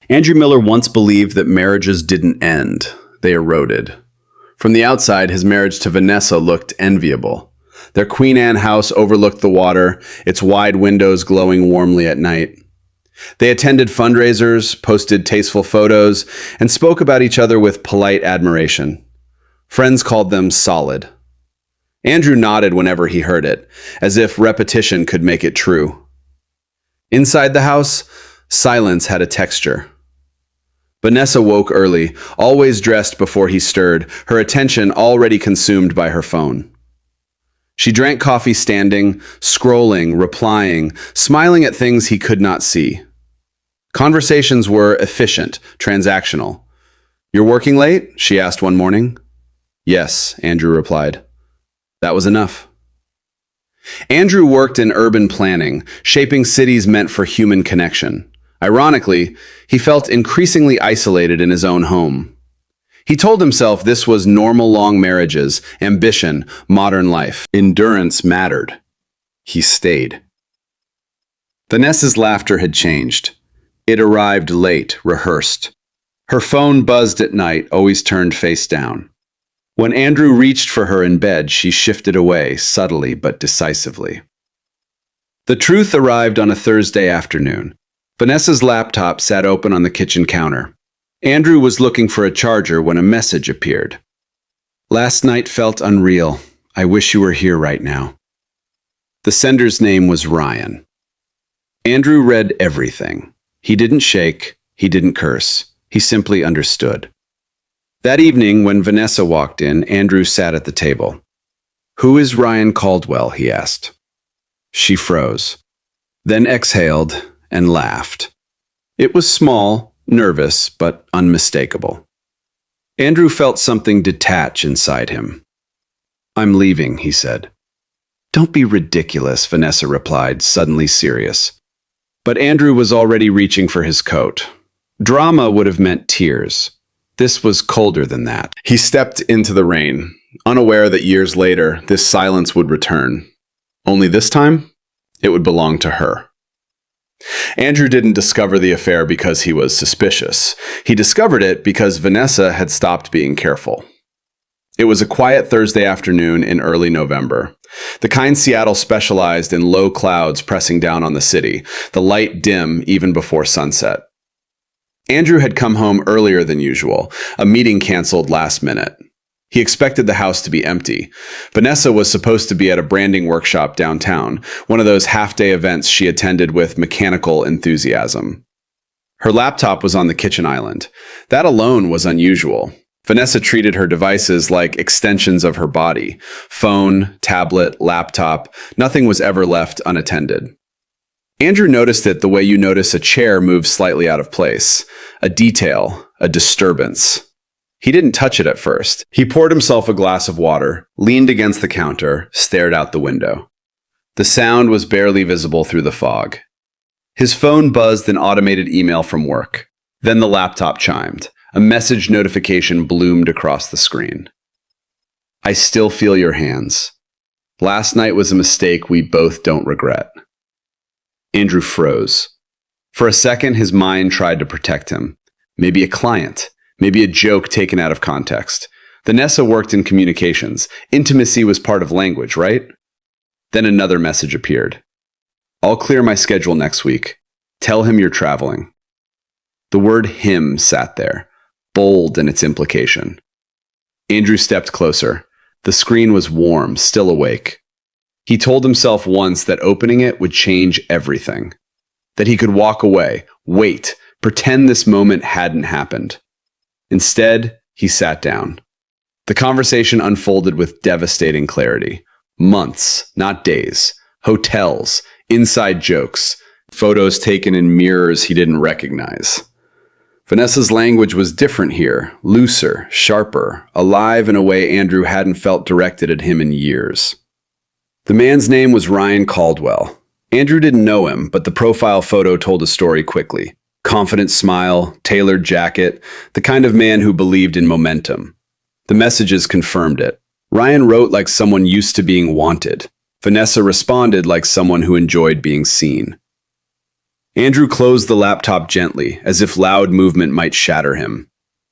Andrew Miller once believed that marriages didn't end, they eroded. From the outside, his marriage to Vanessa looked enviable. Their Queen Anne house overlooked the water, its wide windows glowing warmly at night. They attended fundraisers, posted tasteful photos, and spoke about each other with polite admiration. Friends called them solid. Andrew nodded whenever he heard it, as if repetition could make it true. Inside the house, silence had a texture. Vanessa woke early, always dressed before he stirred, her attention already consumed by her phone. She drank coffee standing, scrolling, replying, smiling at things he could not see. Conversations were efficient, transactional. "You're working late?" she asked one morning. "Yes," Andrew replied. That was enough. Andrew worked in urban planning, shaping cities meant for human connection. Ironically, he felt increasingly isolated in his own home. He told himself this was normal long marriages, ambition, modern life. Endurance mattered. He stayed. Vanessa's laughter had changed. It arrived late, rehearsed. Her phone buzzed at night, always turned face down. When Andrew reached for her in bed, she shifted away, subtly but decisively. The truth arrived on a Thursday afternoon. Vanessa's laptop sat open on the kitchen counter. Andrew was looking for a charger when a message appeared. "Last night felt unreal. I wish you were here right now." The sender's name was Ryan. Andrew read everything. He didn't shake. He didn't curse. He simply understood. That evening, when Vanessa walked in, Andrew sat at the table. "Who is Ryan Caldwell?" he asked. She froze, then exhaled and laughed. It was small, nervous, but unmistakable. Andrew felt something detach inside him. "I'm leaving," he said. "Don't be ridiculous," Vanessa replied, suddenly serious. But Andrew was already reaching for his coat. Drama would have meant tears. This was colder than that. He stepped into the rain, unaware that years later, this silence would return. Only this time, it would belong to her. Andrew didn't discover the affair because he was suspicious. He discovered it because Vanessa had stopped being careful. It was a quiet Thursday afternoon in early November. The kind Seattle specialized in low clouds pressing down on the city, the light dim even before sunset. Andrew had come home earlier than usual, a meeting canceled last minute. He expected the house to be empty. Vanessa was supposed to be at a branding workshop downtown, one of those half-day events she attended with mechanical enthusiasm. Her laptop was on the kitchen island. That alone was unusual. Vanessa treated her devices like extensions of her body. Phone, tablet, laptop, nothing was ever left unattended. Andrew noticed it the way you notice a chair move slightly out of place. A detail, a disturbance. He didn't touch it at first. He poured himself a glass of water, leaned against the counter, stared out the window. The sound was barely visible through the fog. His phone buzzed an automated email from work. Then the laptop chimed. A message notification bloomed across the screen. "I still feel your hands. Last night was a mistake we both don't regret." Andrew froze. For a second, his mind tried to protect him. Maybe a client. Maybe a joke taken out of context. Vanessa worked in communications. Intimacy was part of language, right? Then another message appeared. "I'll clear my schedule next week. Tell him you're traveling." The word him sat there, bold in its implication. Andrew stepped closer. The screen was warm, still awake. He told himself once that opening it would change everything. That he could walk away, wait, pretend this moment hadn't happened. Instead, he sat down. The conversation unfolded with devastating clarity. Months, not days. Hotels, inside jokes, photos taken in mirrors he didn't recognize. Vanessa's language was different here, looser, sharper, alive in a way Andrew hadn't felt directed at him in years. The man's name was Ryan Caldwell. Andrew didn't know him, but the profile photo told a story quickly. Confident smile, tailored jacket, the kind of man who believed in momentum. The messages confirmed it. Ryan wrote like someone used to being wanted. Vanessa responded like someone who enjoyed being seen. Andrew closed the laptop gently, as if loud movement might shatter him.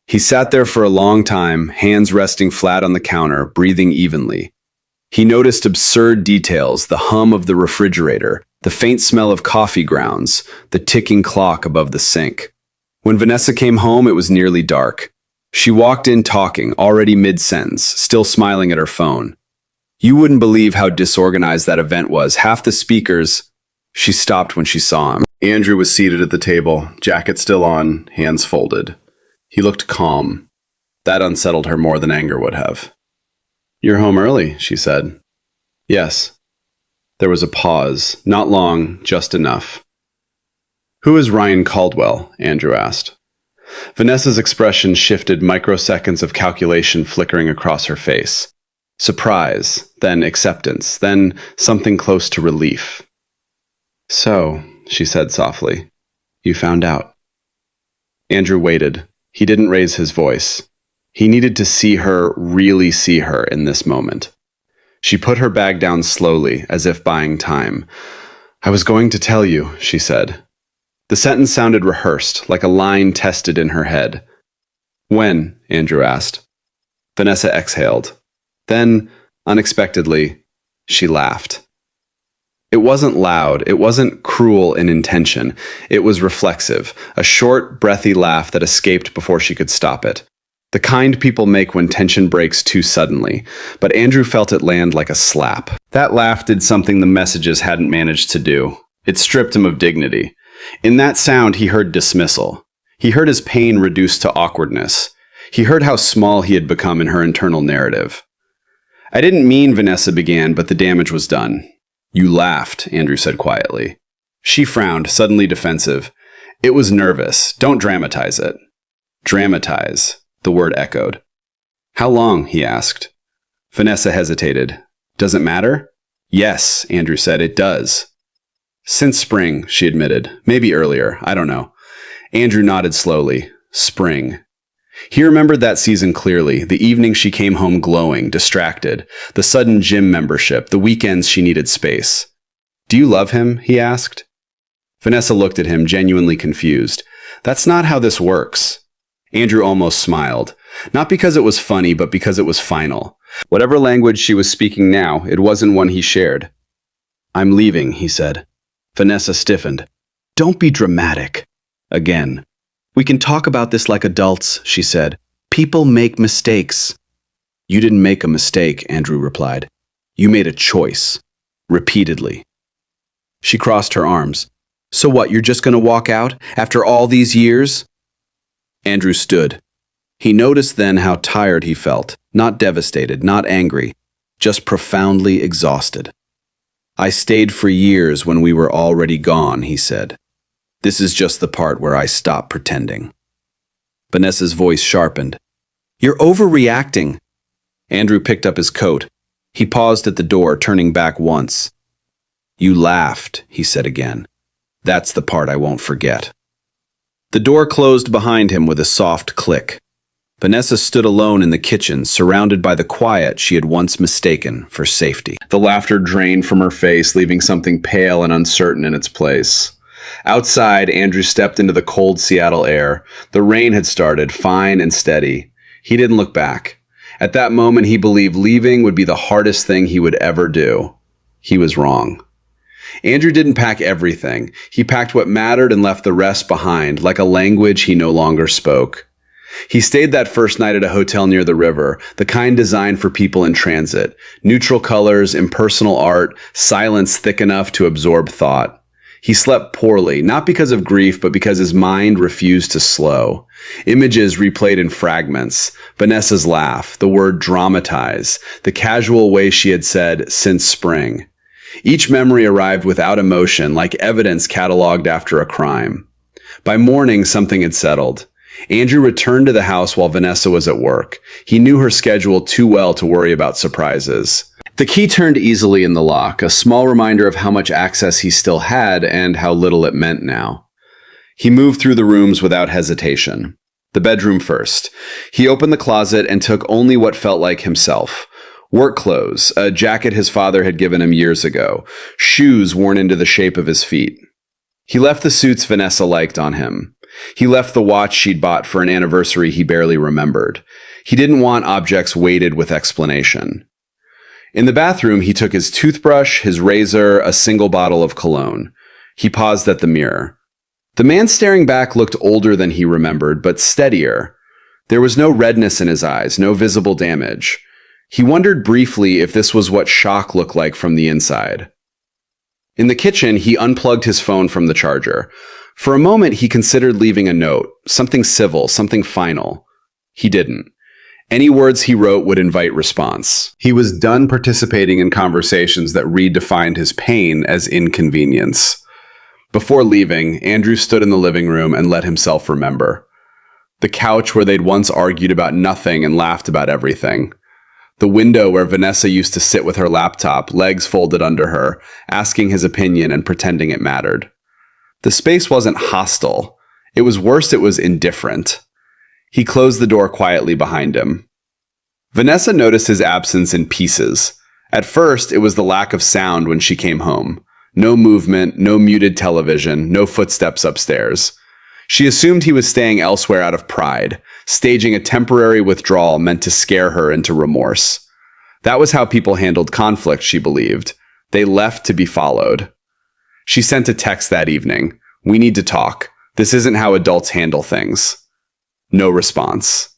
He sat there for a long time, hands resting flat on the counter, breathing evenly. He noticed absurd details, the hum of the refrigerator, the faint smell of coffee grounds, the ticking clock above the sink. When Vanessa came home, it was nearly dark. She walked in talking, already mid-sentence, still smiling at her phone. You wouldn't believe how disorganized that event was. Half the speakers... She stopped when she saw him. Andrew was seated at the table, jacket still on, hands folded. He looked calm. That unsettled her more than anger would have. "You're home early," she said. "Yes." There was a pause, not long, just enough. "Who is Ryan Caldwell?" Andrew asked. Vanessa's expression shifted, microseconds of calculation flickering across her face. Surprise, then acceptance, then something close to relief. "So," she said softly, "you found out." Andrew waited. He didn't raise his voice. He needed to see her, really see her in this moment. She put her bag down slowly, as if buying time. "I was going to tell you," she said. The sentence sounded rehearsed, like a line tested in her head. "When?" Andrew asked. Vanessa exhaled. Then, unexpectedly, she laughed. It wasn't loud, it wasn't cruel in intention, it was reflexive, a short, breathy laugh that escaped before she could stop it. The kind people make when tension breaks too suddenly, but Andrew felt it land like a slap. That laugh did something the messages hadn't managed to do. It stripped him of dignity. In that sound, he heard dismissal. He heard his pain reduced to awkwardness. He heard how small he had become in her internal narrative. "I didn't mean," Vanessa began, but the damage was done. "You laughed," Andrew said quietly. She frowned, suddenly defensive. "It was nervous. Don't dramatize it." "Dramatize," the word echoed. "How long?" he asked. Vanessa hesitated. "Does it matter?" "Yes," Andrew said, "it does." "Since spring," she admitted. "Maybe earlier. I don't know." Andrew nodded slowly. Spring. He remembered that season clearly, the evening she came home glowing, distracted, the sudden gym membership, the weekends she needed space. "Do you love him?" he asked. Vanessa looked at him, genuinely confused. "That's not how this works." Andrew almost smiled. Not because it was funny, but because it was final. Whatever language she was speaking now, it wasn't one he shared. "I'm leaving," he said. Vanessa stiffened. "Don't be dramatic." Again. "We can talk about this like adults," she said. "People make mistakes." "You didn't make a mistake," Andrew replied. "You made a choice. Repeatedly." She crossed her arms. "So what, you're just going to walk out? After all these years?" Andrew stood. He noticed then how tired he felt. Not devastated, not angry. Just profoundly exhausted. "I stayed for years when we were already gone," he said. "This is just the part where I stop pretending." Vanessa's voice sharpened. "You're overreacting." Andrew picked up his coat. He paused at the door, turning back once. "You laughed," he said again. "That's the part I won't forget." The door closed behind him with a soft click. Vanessa stood alone in the kitchen, surrounded by the quiet she had once mistaken for safety. The laughter drained from her face, leaving something pale and uncertain in its place. Outside, Andrew stepped into the cold Seattle air. The rain had started, fine and steady. He didn't look back. At that moment, he believed leaving would be the hardest thing he would ever do. He was wrong. Andrew didn't pack everything. He packed what mattered and left the rest behind, like a language he no longer spoke. He stayed that first night at a hotel near the river, the kind designed for people in transit. Neutral colors, impersonal art, silence thick enough to absorb thought. He slept poorly, not because of grief, but because his mind refused to slow. Images replayed in fragments. Vanessa's laugh, the word dramatize, the casual way she had said, "since spring." Each memory arrived without emotion, like evidence cataloged after a crime. By morning, something had settled. Andrew returned to the house while Vanessa was at work. He knew her schedule too well to worry about surprises. The key turned easily in the lock, a small reminder of how much access he still had and how little it meant now. He moved through the rooms without hesitation. The bedroom first. He opened the closet and took only what felt like himself. Work clothes, a jacket his father had given him years ago, shoes worn into the shape of his feet. He left the suits Vanessa liked on him. He left the watch she'd bought for an anniversary he barely remembered. He didn't want objects weighted with explanation. In the bathroom, he took his toothbrush, his razor, a single bottle of cologne. He paused at the mirror. The man staring back looked older than he remembered, but steadier. There was no redness in his eyes, no visible damage. He wondered briefly if this was what shock looked like from the inside. In the kitchen, he unplugged his phone from the charger. For a moment, he considered leaving a note, something civil, something final. He didn't. Any words he wrote would invite response. He was done participating in conversations that redefined his pain as inconvenience. Before leaving, Andrew stood in the living room and let himself remember. The couch where they'd once argued about nothing and laughed about everything. The window where Vanessa used to sit with her laptop, legs folded under her, asking his opinion and pretending it mattered. The space wasn't hostile. It was worse, it was indifferent. He closed the door quietly behind him. Vanessa noticed his absence in pieces. At first, it was the lack of sound when she came home. No movement, no muted television, no footsteps upstairs. She assumed he was staying elsewhere out of pride, staging a temporary withdrawal meant to scare her into remorse. That was how people handled conflict, she believed. They left to be followed. She sent a text that evening. "We need to talk. This isn't how adults handle things." No response.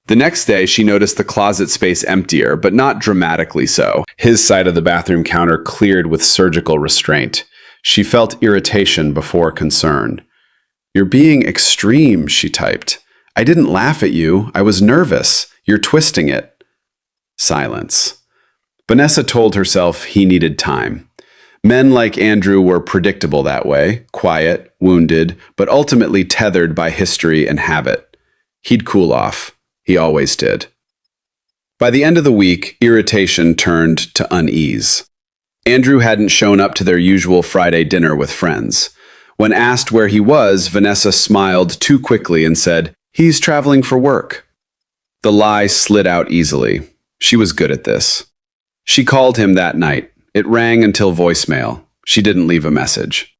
The next day, she noticed the closet space emptier, but not dramatically so. His side of the bathroom counter cleared with surgical restraint. She felt irritation before concern. "You're being extreme," she typed. "I didn't laugh at you. I was nervous. You're twisting it." Silence. Vanessa told herself he needed time. Men like Andrew were predictable that way, quiet, wounded, but ultimately tethered by history and habit. He'd cool off. He always did. By the end of the week, irritation turned to unease. Andrew hadn't shown up to their usual Friday dinner with friends. When asked where he was, Vanessa smiled too quickly and said, "He's traveling for work." The lie slid out easily. She was good at this. She called him that night. It rang until voicemail. She didn't leave a message.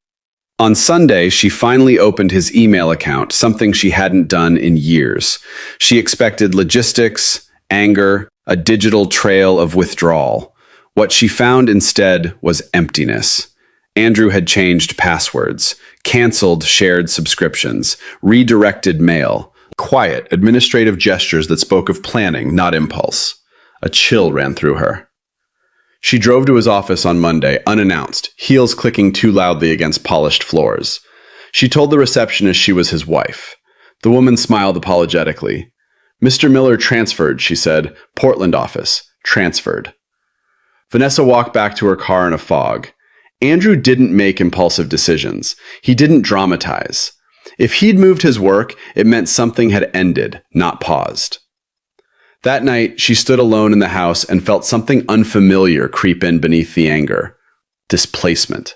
On Sunday, she finally opened his email account, something she hadn't done in years. She expected logistics, anger, a digital trail of withdrawal. What she found instead was emptiness. Andrew had changed passwords, canceled shared subscriptions, redirected mail. Quiet, administrative gestures that spoke of planning, not impulse. A chill ran through her. She drove to his office on Monday, unannounced, heels clicking too loudly against polished floors. She told the receptionist she was his wife. The woman smiled apologetically. "Mr. Miller transferred," she said. "Portland office. Transferred." Vanessa walked back to her car in a fog. Andrew didn't make impulsive decisions. He didn't dramatize. If he'd moved his work, it meant something had ended, not paused. That night, she stood alone in the house and felt something unfamiliar creep in beneath the anger. Displacement.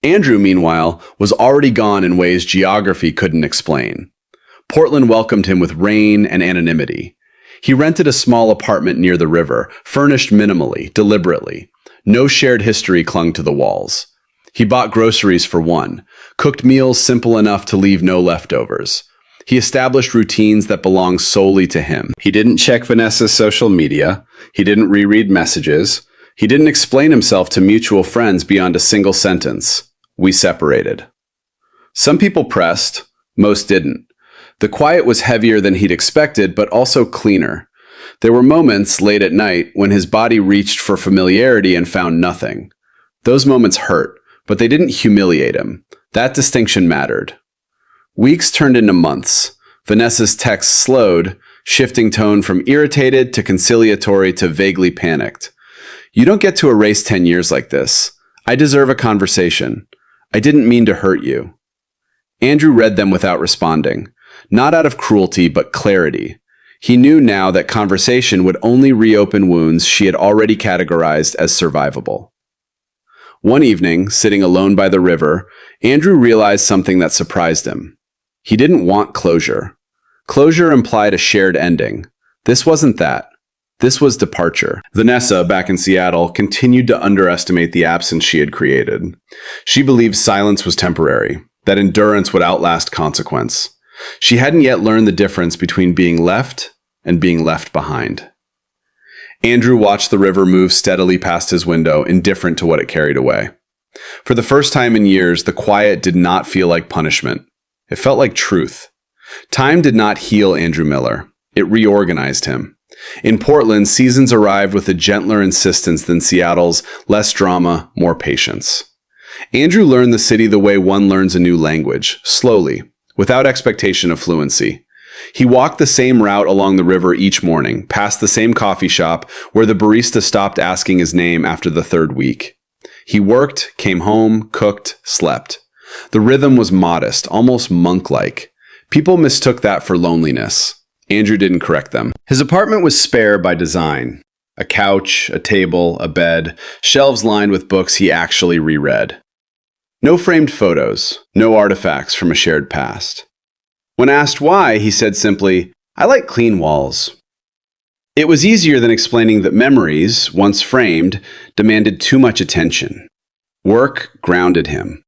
Andrew, meanwhile, was already gone in ways geography couldn't explain. Portland welcomed him with rain and anonymity. He rented a small apartment near the river, furnished minimally, deliberately. No shared history clung to the walls. He bought groceries for one, cooked meals simple enough to leave no leftovers. He established routines that belonged solely to him. He didn't check Vanessa's social media. He didn't reread messages. He didn't explain himself to mutual friends beyond a single sentence. "We separated." Some people pressed. Most didn't. The quiet was heavier than he'd expected, but also cleaner. There were moments, late at night, when his body reached for familiarity and found nothing. Those moments hurt, but they didn't humiliate him. That distinction mattered. Weeks turned into months. Vanessa's texts slowed, shifting tone from irritated to conciliatory to vaguely panicked. "You don't get to erase 10 years like this. I deserve a conversation. I didn't mean to hurt you." Andrew read them without responding. Not out of cruelty, but clarity. He knew now that conversation would only reopen wounds she had already categorized as survivable. One evening, sitting alone by the river, Andrew realized something that surprised him. He didn't want closure. Closure implied a shared ending. This wasn't that. This was departure. Vanessa, back in Seattle, continued to underestimate the absence she had created. She believed silence was temporary, that endurance would outlast consequence. She hadn't yet learned the difference between being left and being left behind. Andrew watched the river move steadily past his window, indifferent to what it carried away. For the first time in years, the quiet did not feel like punishment. It felt like truth. Time did not heal Andrew Miller. It reorganized him. In Portland, seasons arrived with a gentler insistence than Seattle's less drama, more patience. Andrew learned the city the way one learns a new language, slowly, without expectation of fluency. He walked the same route along the river each morning, past the same coffee shop where the barista stopped asking his name after the third week. He worked, came home, cooked, slept. The rhythm was modest, almost monk-like. People mistook that for loneliness. Andrew didn't correct them. His apartment was spare by design. A couch, a table, a bed, shelves lined with books he actually reread. No framed photos, no artifacts from a shared past. When asked why, he said simply, "I like clean walls." It was easier than explaining that memories, once framed, demanded too much attention. Work grounded him.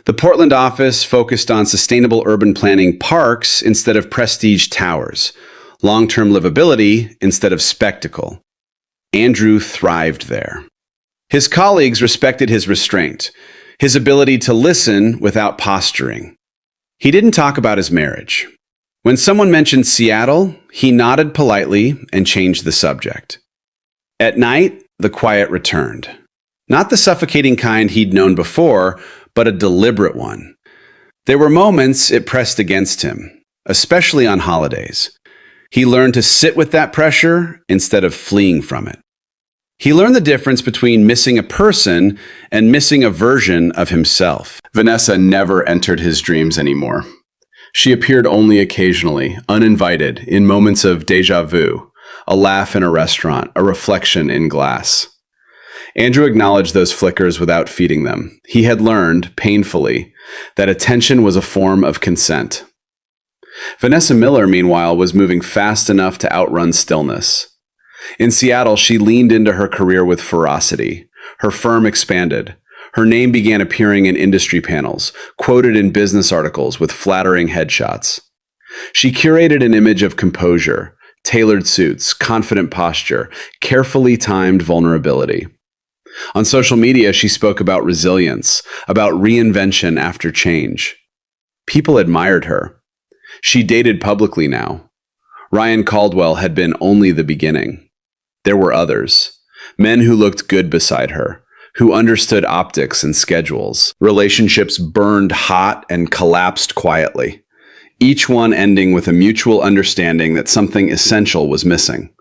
The Portland office focused on sustainable urban planning parks instead of prestige towers, long-term livability instead of spectacle. Andrew thrived there. His colleagues respected his restraint, his ability to listen without posturing. He didn't talk about his marriage. When someone mentioned Seattle, he nodded politely and changed the subject. At night, the quiet returned. Not the suffocating kind he'd known before, but a deliberate one. There were moments it pressed against him, especially on holidays. He learned to sit with that pressure instead of fleeing from it. He learned the difference between missing a person and missing a version of himself. Vanessa never entered his dreams anymore. She appeared only occasionally, uninvited, in moments of déjà vu, a laugh in a restaurant, a reflection in glass. Andrew acknowledged those flickers without feeding them. He had learned, painfully, that attention was a form of consent. Vanessa Miller, meanwhile, was moving fast enough to outrun stillness. In Seattle, she leaned into her career with ferocity. Her firm expanded. Her name began appearing in industry panels, quoted in business articles with flattering headshots. She curated an image of composure, tailored suits, confident posture, carefully timed vulnerability. On social media, she spoke about resilience, about reinvention after change. People admired her. She dated publicly now. Ryan Caldwell had been only the beginning. There were others, men who looked good beside her, who understood optics and schedules. Relationships burned hot and collapsed quietly, each one ending with a mutual understanding that something essential was missing.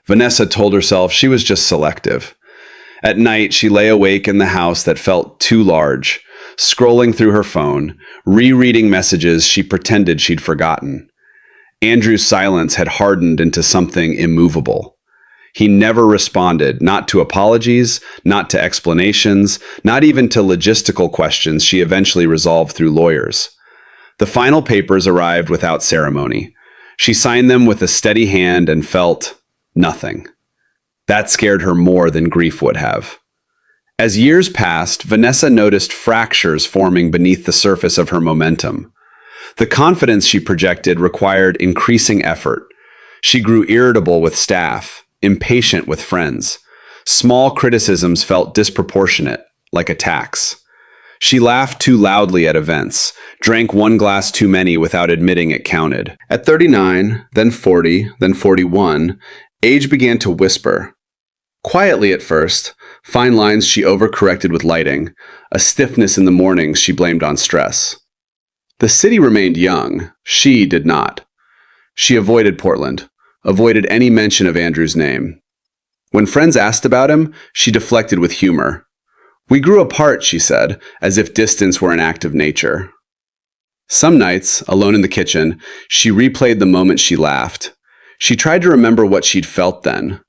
Vanessa told herself she was just selective. At night, she lay awake in the house that felt too large, scrolling through her phone, rereading messages she pretended she'd forgotten. Andrew's silence had hardened into something immovable. He never responded, not to apologies, not to explanations, not even to logistical questions she eventually resolved through lawyers. The final papers arrived without ceremony. She signed them with a steady hand and felt nothing. That scared her more than grief would have. As years passed, Vanessa noticed fractures forming beneath the surface of her momentum. The confidence she projected required increasing effort. She grew irritable with staff, impatient with friends. Small criticisms felt disproportionate, like attacks. She laughed too loudly at events, drank one glass too many without admitting it counted. At 39, then 40, then 41, age began to whisper. Quietly at first, fine lines she overcorrected with lighting, a stiffness in the mornings she blamed on stress. The city remained young. She did not. She avoided Portland, avoided any mention of Andrew's name. When friends asked about him, she deflected with humor. "We grew apart," she said, as if distance were an act of nature. Some nights, alone in the kitchen, she replayed the moment she laughed. She tried to remember what she'd felt then.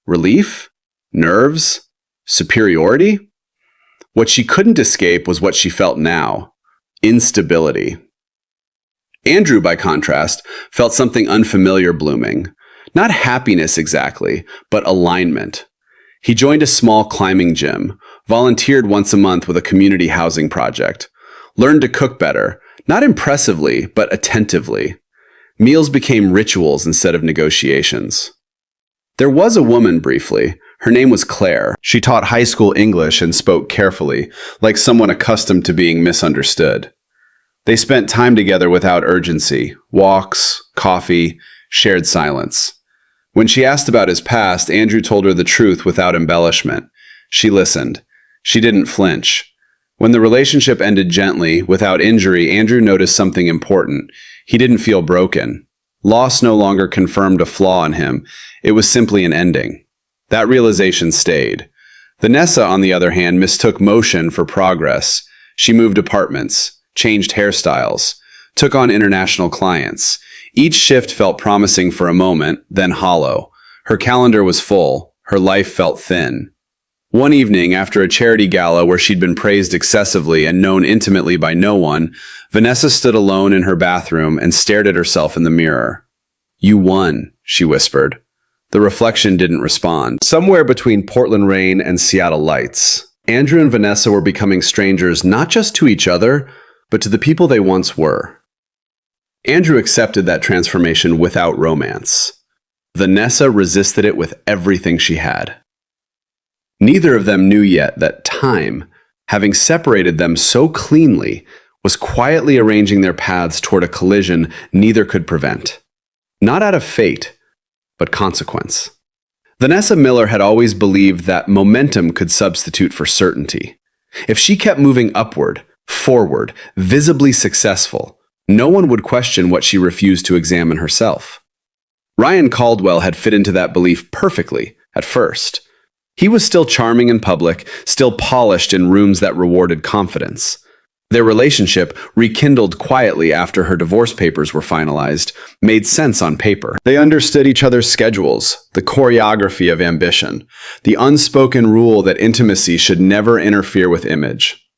Relief? Nerves? Superiority? What she couldn't escape was what she felt now. Instability. Andrew, by contrast, felt something unfamiliar blooming. Not happiness exactly, but alignment. He joined a small climbing gym, volunteered once a month with a community housing project, learned to cook better, not impressively, but attentively. Meals became rituals instead of negotiations. There was a woman briefly. Her name was Claire. She taught high school English and spoke carefully, like someone accustomed to being misunderstood. They spent time together without urgency, walks, coffee, shared silence. When she asked about his past, Andrew told her the truth without embellishment. She listened. She didn't flinch. When the relationship ended gently, without injury, Andrew noticed something important. He didn't feel broken. Loss no longer confirmed a flaw in him. It was simply an ending. That realization stayed. Vanessa, on the other hand, mistook motion for progress. She moved apartments, changed hairstyles, took on international clients. Each shift felt promising for a moment, then hollow. Her calendar was full. Her life felt thin. One evening, after a charity gala where she'd been praised excessively and known intimately by no one, Vanessa stood alone in her bathroom and stared at herself in the mirror. "You won," she whispered. The reflection didn't respond. Somewhere between Portland rain and Seattle lights, Andrew and Vanessa were becoming strangers not just to each other, but to the people they once were. Andrew accepted that transformation without romance. Vanessa resisted it with everything she had. Neither of them knew yet that time, having separated them so cleanly, was quietly arranging their paths toward a collision neither could prevent. Not out of fate, but consequence. Vanessa Miller had always believed that momentum could substitute for certainty. If she kept moving upward, forward, visibly successful, no one would question what she refused to examine herself. Ryan Caldwell had fit into that belief perfectly at first. He was still charming in public, still polished in rooms that rewarded confidence. Their relationship, rekindled quietly after her divorce papers were finalized, made sense on paper. They understood each other's schedules, the choreography of ambition, the unspoken rule that intimacy should never interfere with image.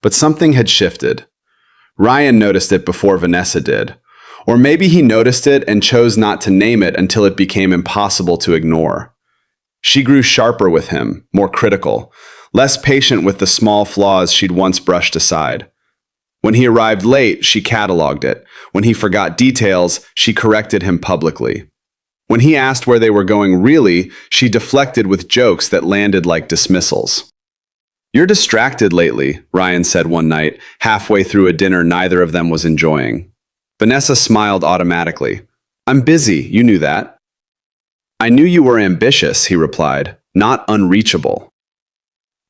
But something had shifted. Ryan noticed it before Vanessa did. Or maybe he noticed it and chose not to name it until it became impossible to ignore. She grew sharper with him, more critical, less patient with the small flaws she'd once brushed aside. When he arrived late, she cataloged it. When he forgot details, she corrected him publicly. When he asked where they were going really, she deflected with jokes that landed like dismissals. "You're distracted lately," Ryan said one night, halfway through a dinner neither of them was enjoying. Vanessa smiled automatically. "I'm busy, you knew that." "I knew you were ambitious," he replied, "not unreachable."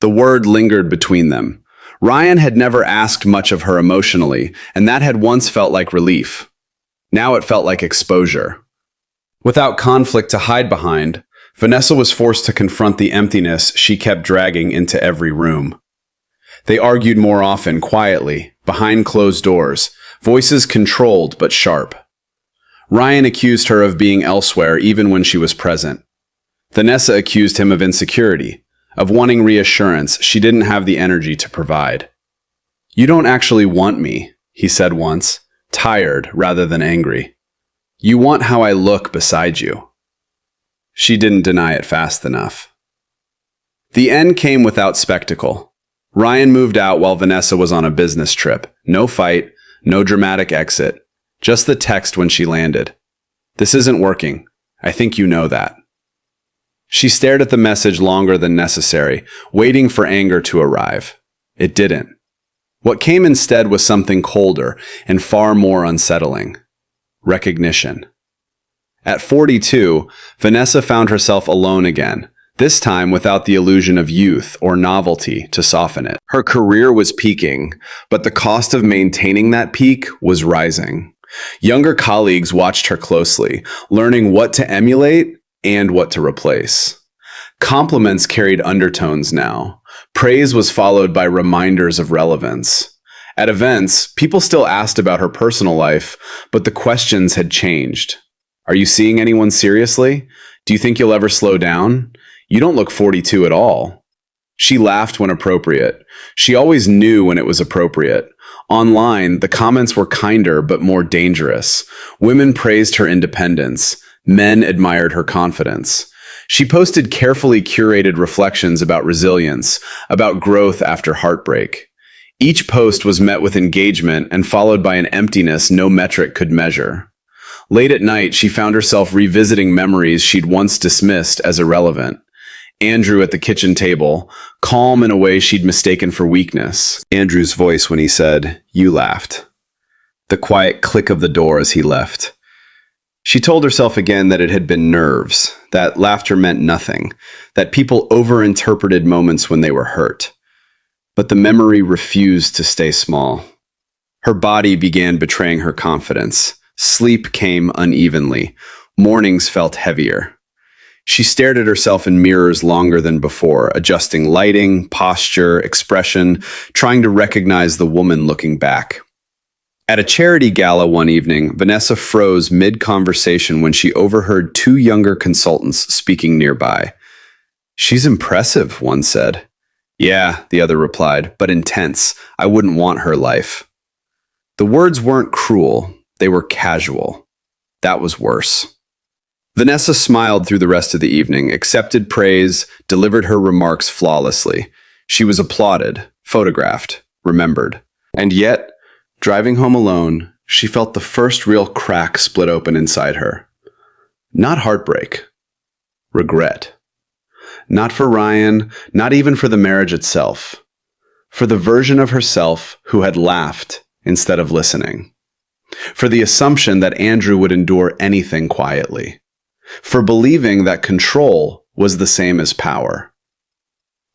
The word lingered between them. Ryan had never asked much of her emotionally, and that had once felt like relief. Now it felt like exposure. Without conflict to hide behind, Vanessa was forced to confront the emptiness she kept dragging into every room. They argued more often, quietly, behind closed doors, voices controlled but sharp. Ryan accused her of being elsewhere even when she was present. Vanessa accused him of insecurity, of wanting reassurance she didn't have the energy to provide. "You don't actually want me," he said once, tired rather than angry. "You want how I look beside you." She didn't deny it fast enough. The end came without spectacle. Ryan moved out while Vanessa was on a business trip. No fight, no dramatic exit, just the text when she landed. "This isn't working. I think you know that." She stared at the message longer than necessary, waiting for anger to arrive. It didn't. What came instead was something colder and far more unsettling. Recognition. At 42, Vanessa found herself alone again, this time without the illusion of youth or novelty to soften it. Her career was peaking, but the cost of maintaining that peak was rising. Younger colleagues watched her closely, learning what to emulate and what to replace. Compliments carried undertones now. Praise was followed by reminders of relevance. At events, people still asked about her personal life, but the questions had changed. "Are you seeing anyone seriously? Do you think you'll ever slow down? You don't look 42 at all." She laughed when appropriate. She always knew when it was appropriate. Online, the comments were kinder but more dangerous. Women praised her independence. Men admired her confidence. She posted carefully curated reflections about resilience, about growth after heartbreak. Each post was met with engagement and followed by an emptiness no metric could measure. Late at night, she found herself revisiting memories she'd once dismissed as irrelevant. Andrew at the kitchen table, calm in a way she'd mistaken for weakness. Andrew's voice when he said, "You laughed." The quiet click of the door as he left. She told herself again that it had been nerves, that laughter meant nothing, that people overinterpreted moments when they were hurt. But the memory refused to stay small. Her body began betraying her confidence. Sleep came unevenly. Mornings felt heavier. She stared at herself in mirrors longer than before, adjusting lighting, posture, expression, trying to recognize the woman looking back. At a charity gala one evening, Vanessa froze mid-conversation when she overheard two younger consultants speaking nearby. "She's impressive," one said. "Yeah," the other replied, "but intense. I wouldn't want her life." The words weren't cruel, they were casual. That was worse. Vanessa smiled through the rest of the evening, accepted praise, delivered her remarks flawlessly. She was applauded, photographed, remembered. And yet, driving home alone, she felt the first real crack split open inside her. Not heartbreak. Regret. Not for Ryan, not even for the marriage itself. For the version of herself who had laughed instead of listening. For the assumption that Andrew would endure anything quietly. For believing that control was the same as power.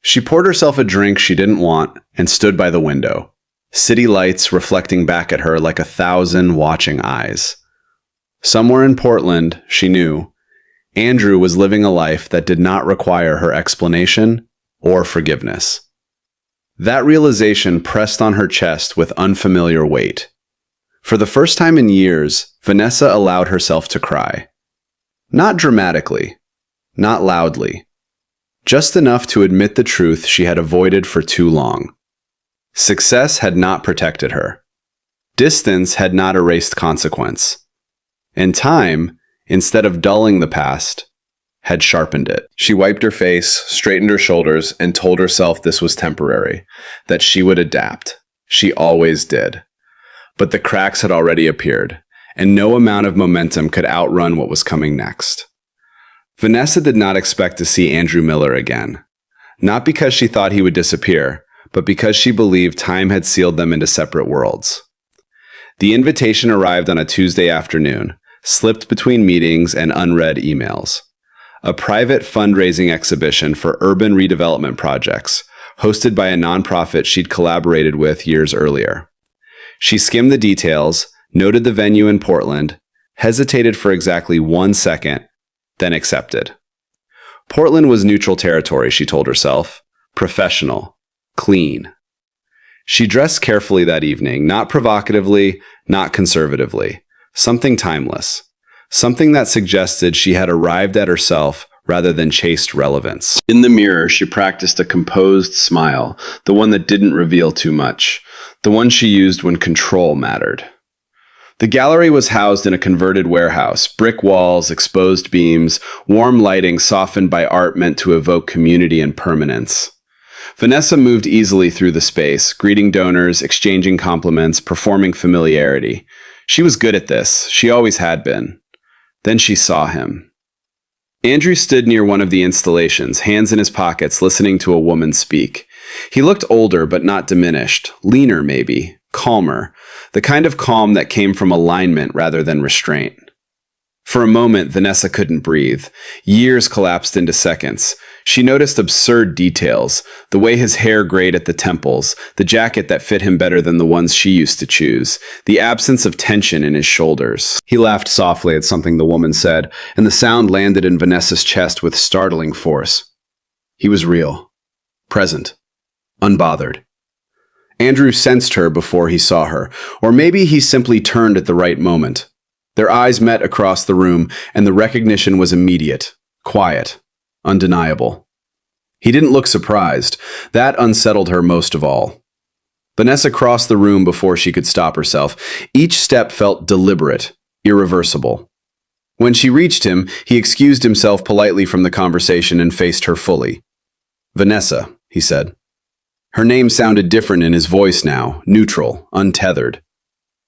She poured herself a drink she didn't want and stood by the window, city lights reflecting back at her like 1,000 watching eyes. Somewhere in Portland, she knew, Andrew was living a life that did not require her explanation or forgiveness. That realization pressed on her chest with unfamiliar weight. For the first time in years, Vanessa allowed herself to cry. Not dramatically, not loudly, just enough to admit the truth she had avoided for too long. Success had not protected her. Distance had not erased consequence. And time, instead of dulling the past, had sharpened it. She wiped her face, straightened her shoulders, and told herself this was temporary, that she would adapt. She always did. But the cracks had already appeared, and no amount of momentum could outrun what was coming next. Vanessa did not expect to see Andrew Miller again. Not because she thought he would disappear, but because she believed time had sealed them into separate worlds. The invitation arrived on a Tuesday afternoon, slipped between meetings and unread emails. A private fundraising exhibition for urban redevelopment projects, hosted by a nonprofit she'd collaborated with years earlier. She skimmed the details, noted the venue in Portland, hesitated for exactly 1 second, then accepted. Portland was neutral territory, she told herself. Professional. Clean. She dressed carefully that evening, not provocatively, not conservatively. Something timeless. Something that suggested she had arrived at herself rather than chased relevance. In the mirror, she practiced a composed smile, the one that didn't reveal too much, the one she used when control mattered. The gallery was housed in a converted warehouse, brick walls, exposed beams, warm lighting softened by art meant to evoke community and permanence. Vanessa moved easily through the space, greeting donors, exchanging compliments, performing familiarity. She was good at this. She always had been. Then she saw him. Andrew stood near one of the installations, hands in his pockets, listening to a woman speak. He looked older but not diminished, leaner maybe, calmer, the kind of calm that came from alignment rather than restraint. For a moment, Vanessa couldn't breathe. Years collapsed into seconds. She noticed absurd details, the way his hair grayed at the temples, the jacket that fit him better than the ones she used to choose, the absence of tension in his shoulders. He laughed softly at something the woman said, and the sound landed in Vanessa's chest with startling force. He was real, present, unbothered. Andrew sensed her before he saw her, or maybe he simply turned at the right moment. Their eyes met across the room, and the recognition was immediate, quiet, undeniable. He didn't look surprised. That unsettled her most of all. Vanessa crossed the room before she could stop herself. Each step felt deliberate, irreversible. When she reached him, he excused himself politely from the conversation and faced her fully. "Vanessa," he said. Her name sounded different in his voice now, neutral, untethered.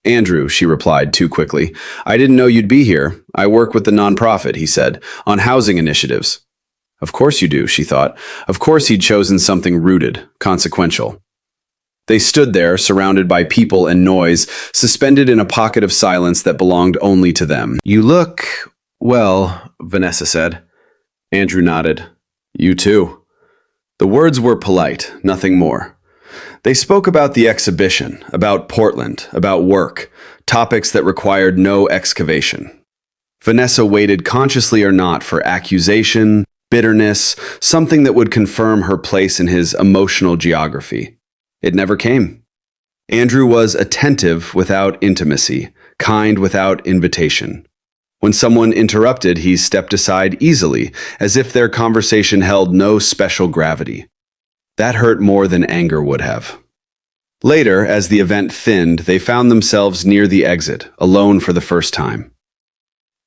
"Andrew," she replied too quickly. "I didn't know you'd be here. I work with the nonprofit," he said, "on housing initiatives." Of course you do, she thought. Of course he'd chosen something rooted, consequential. They stood there, surrounded by people and noise, suspended in a pocket of silence that belonged only to them. "You look, well," Vanessa said. Andrew nodded. "You too." The words were polite, nothing more. They spoke about the exhibition, about Portland, about work, topics that required no excavation. Vanessa waited, consciously or not, for accusation, bitterness, something that would confirm her place in his emotional geography. It never came. Andrew was attentive without intimacy, kind without invitation. When someone interrupted, he stepped aside easily, as if their conversation held no special gravity. That hurt more than anger would have. Later, as the event thinned, they found themselves near the exit, alone for the first time.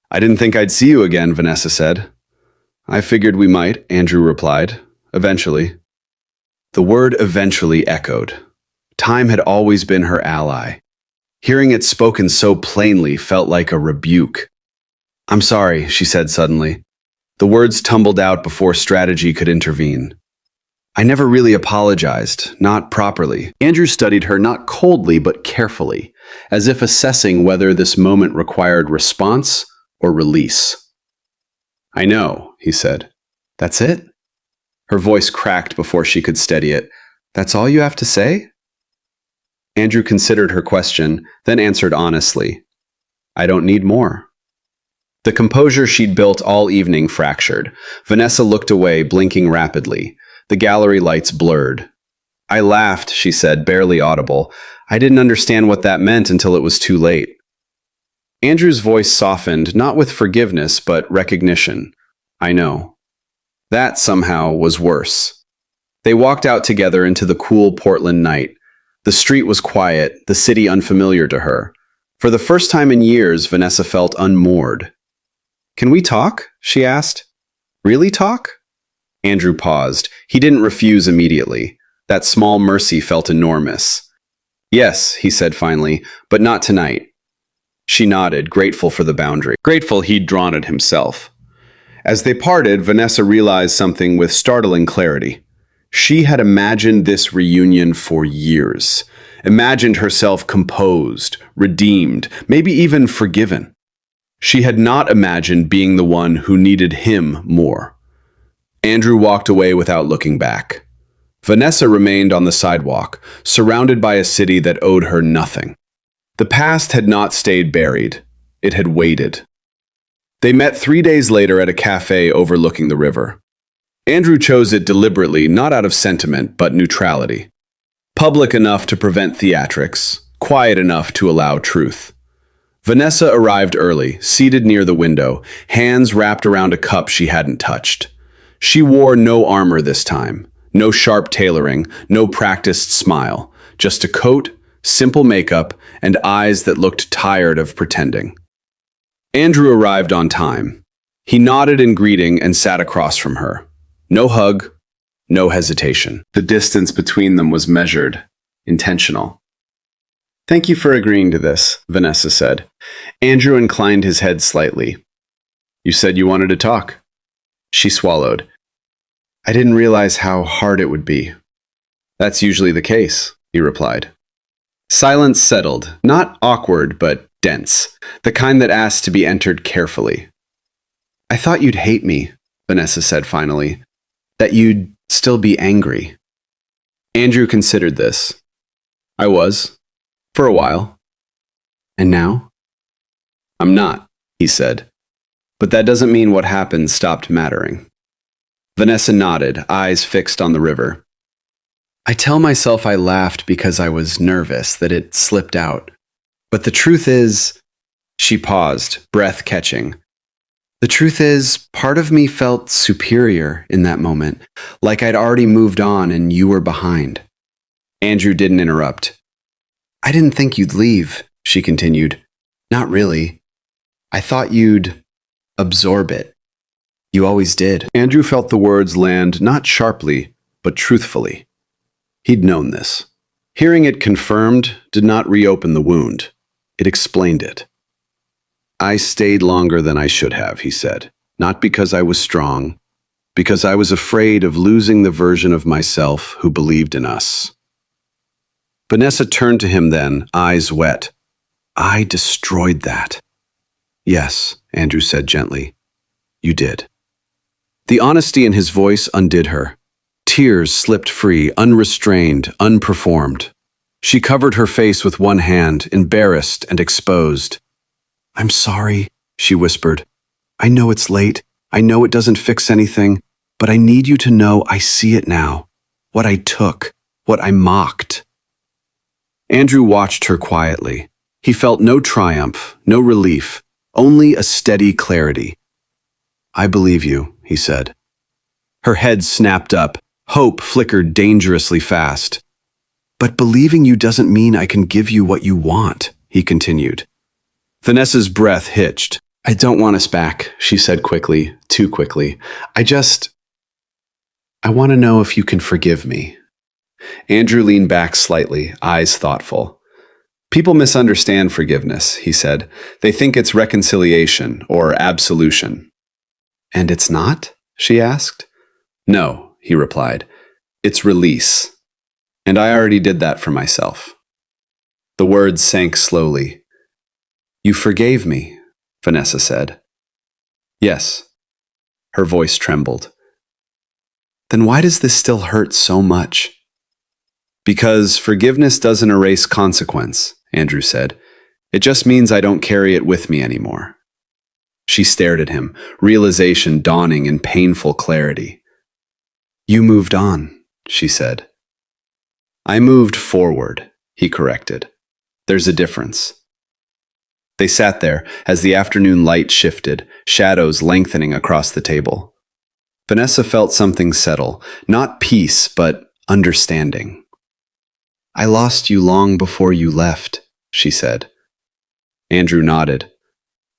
"I didn't think I'd see you again," Vanessa said. "I figured we might," Andrew replied. "Eventually." The word eventually echoed. Time had always been her ally. Hearing it spoken so plainly felt like a rebuke. "I'm sorry," she said suddenly. The words tumbled out before strategy could intervene. "I never really apologized, not properly." Andrew studied her not coldly but carefully, as if assessing whether this moment required response or release. "I know," he said. "That's it?" Her voice cracked before she could steady it. "That's all you have to say?" Andrew considered her question, then answered honestly. "I don't need more." The composure she'd built all evening fractured. Vanessa looked away, blinking rapidly. The gallery lights blurred. "I laughed," she said, barely audible. "I didn't understand what that meant until it was too late." Andrew's voice softened, not with forgiveness, but recognition. "I know." That, somehow, was worse. They walked out together into the cool Portland night. The street was quiet, the city unfamiliar to her. For the first time in years, Vanessa felt unmoored. "Can we talk?" she asked. "Really talk?" Andrew paused. He didn't refuse immediately. That small mercy felt enormous. "Yes," he said finally, "but not tonight." She nodded, grateful for the boundary. Grateful he'd drawn it himself. As they parted, Vanessa realized something with startling clarity. She had imagined this reunion for years. Imagined herself composed, redeemed, maybe even forgiven. She had not imagined being the one who needed him more. Andrew walked away without looking back. Vanessa remained on the sidewalk, surrounded by a city that owed her nothing. The past had not stayed buried. It had waited. They met 3 days later at a cafe overlooking the river. Andrew chose it deliberately, not out of sentiment, but neutrality. Public enough to prevent theatrics, quiet enough to allow truth. Vanessa arrived early, seated near the window, hands wrapped around a cup she hadn't touched. She wore no armor this time, no sharp tailoring, no practiced smile, just a coat, simple makeup, and eyes that looked tired of pretending. Andrew arrived on time. He nodded in greeting and sat across from her. No hug, no hesitation. The distance between them was measured, intentional. "Thank you for agreeing to this," Vanessa said. Andrew inclined his head slightly. "You said you wanted to talk." She swallowed. "I didn't realize how hard it would be." "That's usually the case," he replied. Silence settled, not awkward, but dense, the kind that asked to be entered carefully. "I thought you'd hate me," Vanessa said finally. "That you'd still be angry." Andrew considered this. "I was. For a while." "And now?" "I'm not," he said. "But that doesn't mean what happened stopped mattering." Vanessa nodded, eyes fixed on the river. "I tell myself I laughed because I was nervous, that it slipped out. But the truth is," she paused, breath catching. "The truth is, part of me felt superior in that moment, like I'd already moved on and you were behind." Andrew didn't interrupt. "I didn't think you'd leave," she continued. "Not really. I thought you'd..." Absorb it. You always did. Andrew felt the words land not sharply, but truthfully. He'd known this. Hearing it confirmed did not reopen the wound. It explained it. I stayed longer than I should have, he said. Not because I was strong, because I was afraid of losing the version of myself who believed in us. Vanessa turned to him then, eyes wet. I destroyed that. Yes, Andrew said gently. You did. The honesty in his voice undid her. Tears slipped free, unrestrained, unperformed. She covered her face with one hand, embarrassed and exposed. I'm sorry, she whispered. I know it's late. I know it doesn't fix anything, but I need you to know I see it now. What I took, what I mocked. Andrew watched her quietly. He felt no triumph, no relief, only a steady clarity. I believe you, he said. Her head snapped up. Hope flickered dangerously fast. But believing you doesn't mean I can give you what you want, he continued. Vanessa's breath hitched. I don't want us back, she said quickly, too quickly. I want to know if you can forgive me. Andrew leaned back slightly, eyes thoughtful. People misunderstand forgiveness, he said. They think it's reconciliation or absolution. And it's not? She asked. No, he replied. It's release. And I already did that for myself. The words sank slowly. You forgave me, Vanessa said. Yes. Her voice trembled. Then why does this still hurt so much? Because forgiveness doesn't erase consequence, Andrew said. It just means I don't carry it with me anymore. She stared at him, realization dawning in painful clarity. You moved on, she said. I moved forward, he corrected. There's a difference. They sat there as the afternoon light shifted, shadows lengthening across the table. Vanessa felt something settle, not peace, but understanding. I lost you long before you left, she said. Andrew nodded.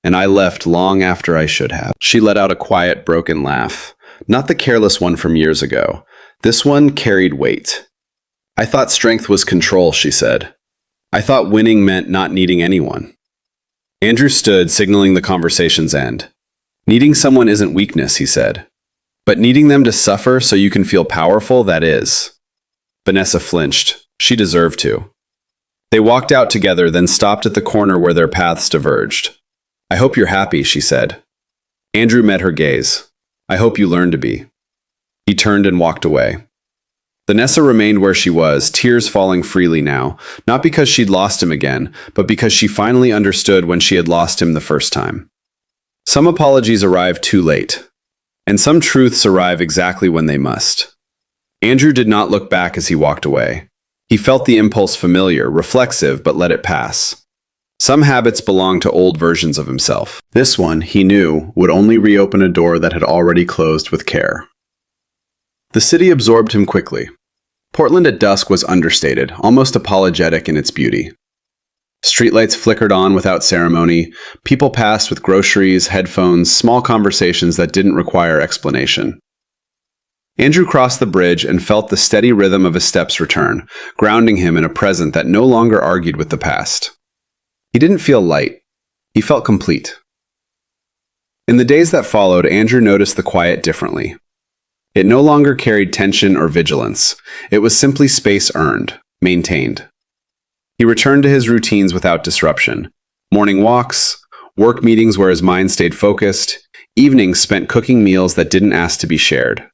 And I left long after I should have. She let out a quiet, broken laugh. Not the careless one from years ago. This one carried weight. I thought strength was control, she said. I thought winning meant not needing anyone. Andrew stood, signaling the conversation's end. Needing someone isn't weakness, he said. But needing them to suffer so you can feel powerful, that is. Vanessa flinched. She deserved to. They walked out together, then stopped at the corner where their paths diverged. I hope you're happy, she said. Andrew met her gaze. I hope you learn to be. He turned and walked away. Vanessa remained where she was, tears falling freely now, not because she'd lost him again, but because she finally understood when she had lost him the first time. Some apologies arrive too late, and some truths arrive exactly when they must. Andrew did not look back as he walked away. He felt the impulse familiar, reflexive, but let it pass. Some habits belonged to old versions of himself. This one, he knew, would only reopen a door that had already closed with care. The city absorbed him quickly. Portland at dusk was understated, almost apologetic in its beauty. Streetlights flickered on without ceremony. People passed with groceries, headphones, small conversations that didn't require explanation. Andrew crossed the bridge and felt the steady rhythm of his steps return, grounding him in a present that no longer argued with the past. He didn't feel light. He felt complete. In the days that followed, Andrew noticed the quiet differently. It no longer carried tension or vigilance. It was simply space earned, maintained. He returned to his routines without disruption. Morning walks, work meetings where his mind stayed focused, evenings spent cooking meals that didn't ask to be shared.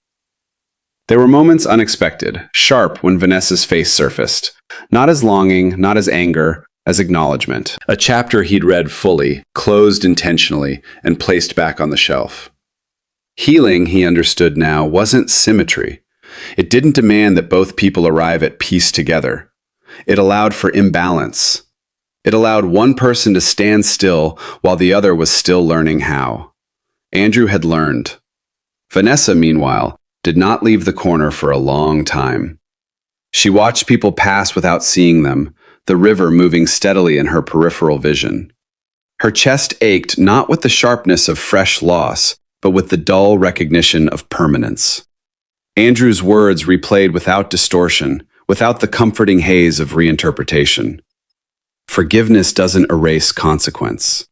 There were moments unexpected, sharp when Vanessa's face surfaced. Not as longing, not as anger, as acknowledgement. A chapter he'd read fully, closed intentionally, and placed back on the shelf. Healing, he understood now, wasn't symmetry. It didn't demand that both people arrive at peace together. It allowed for imbalance. It allowed one person to stand still while the other was still learning how. Andrew had learned. Vanessa, meanwhile, did not leave the corner for a long time. She watched people pass without seeing them, the river moving steadily in her peripheral vision. Her chest ached not with the sharpness of fresh loss, but with the dull recognition of permanence. Andrew's words replayed without distortion, without the comforting haze of reinterpretation. Forgiveness doesn't erase consequence.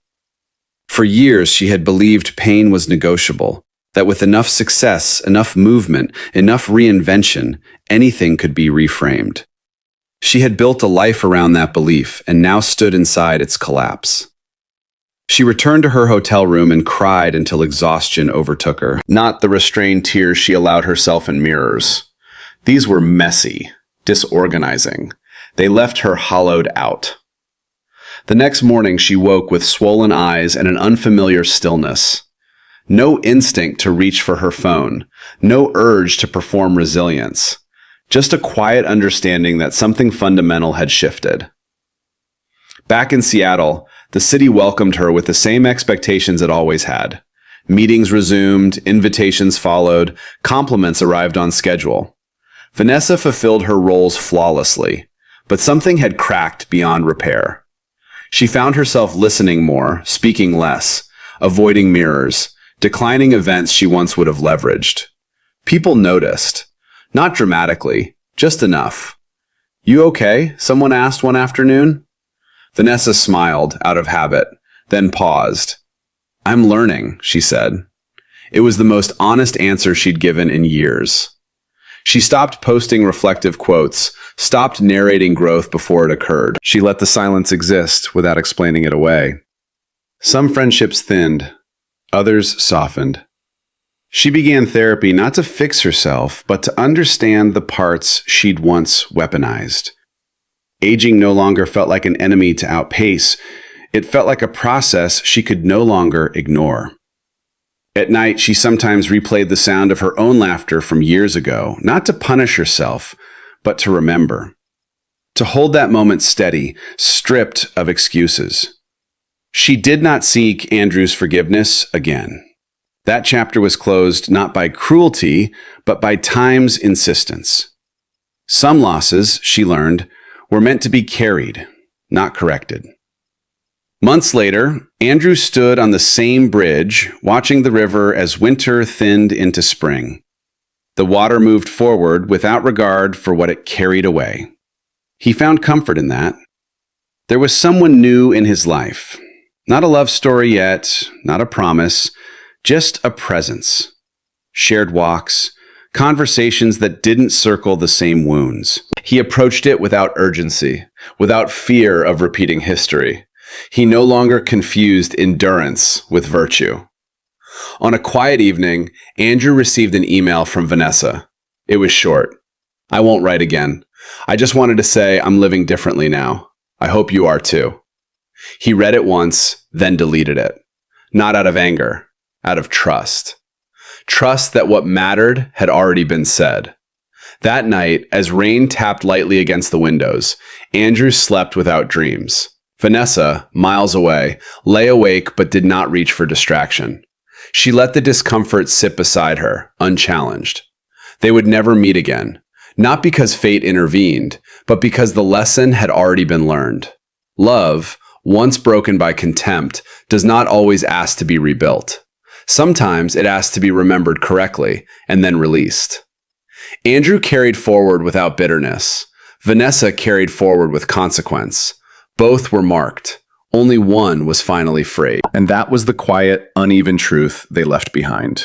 For years, she had believed pain was negotiable, that with enough success, enough movement, enough reinvention, anything could be reframed. She had built a life around that belief and now stood inside its collapse. She returned to her hotel room and cried until exhaustion overtook her, not the restrained tears she allowed herself in mirrors. These were messy, disorganizing. They left her hollowed out. The next morning, she woke with swollen eyes and an unfamiliar stillness. No instinct to reach for her phone, no urge to perform resilience, just a quiet understanding that something fundamental had shifted. Back in Seattle, the city welcomed her with the same expectations it always had. Meetings resumed, invitations followed, compliments arrived on schedule. Vanessa fulfilled her roles flawlessly, but something had cracked beyond repair. She found herself listening more, speaking less, avoiding mirrors, declining events she once would have leveraged. People noticed. Not dramatically, just enough. "You okay?" someone asked one afternoon. Vanessa smiled, out of habit, then paused. "I'm learning," she said. It was the most honest answer she'd given in years. She stopped posting reflective quotes, stopped narrating growth before it occurred. She let the silence exist without explaining it away. Some friendships thinned, others softened. She began therapy not to fix herself, but to understand the parts she'd once weaponized. Aging no longer felt like an enemy to outpace. It felt like a process she could no longer ignore. At night, she sometimes replayed the sound of her own laughter from years ago, not to punish herself, but to remember. To hold that moment steady, stripped of excuses. She did not seek Andrew's forgiveness again. That chapter was closed not by cruelty, but by time's insistence. Some losses, she learned, were meant to be carried, not corrected. Months later, Andrew stood on the same bridge, watching the river as winter thinned into spring. The water moved forward without regard for what it carried away. He found comfort in that. There was someone new in his life. Not a love story yet, not a promise, just a presence. Shared walks, conversations that didn't circle the same wounds. He approached it without urgency, without fear of repeating history. He no longer confused endurance with virtue. On a quiet evening, Andrew received an email from Vanessa. It was short. "I won't write again. I just wanted to say I'm living differently now. I hope you are too." He read it once, then deleted it. Not out of anger, out of trust. Trust that what mattered had already been said. That night, as rain tapped lightly against the windows, Andrew slept without dreams. Vanessa, miles away, lay awake but did not reach for distraction. She let the discomfort sit beside her, unchallenged. They would never meet again, not because fate intervened, but because the lesson had already been learned. Love, once broken by contempt, does not always ask to be rebuilt. Sometimes it asks to be remembered correctly and then released. Andrew carried forward without bitterness. Vanessa carried forward with consequence. Both were marked. Only one was finally free. And that was the quiet, uneven truth they left behind.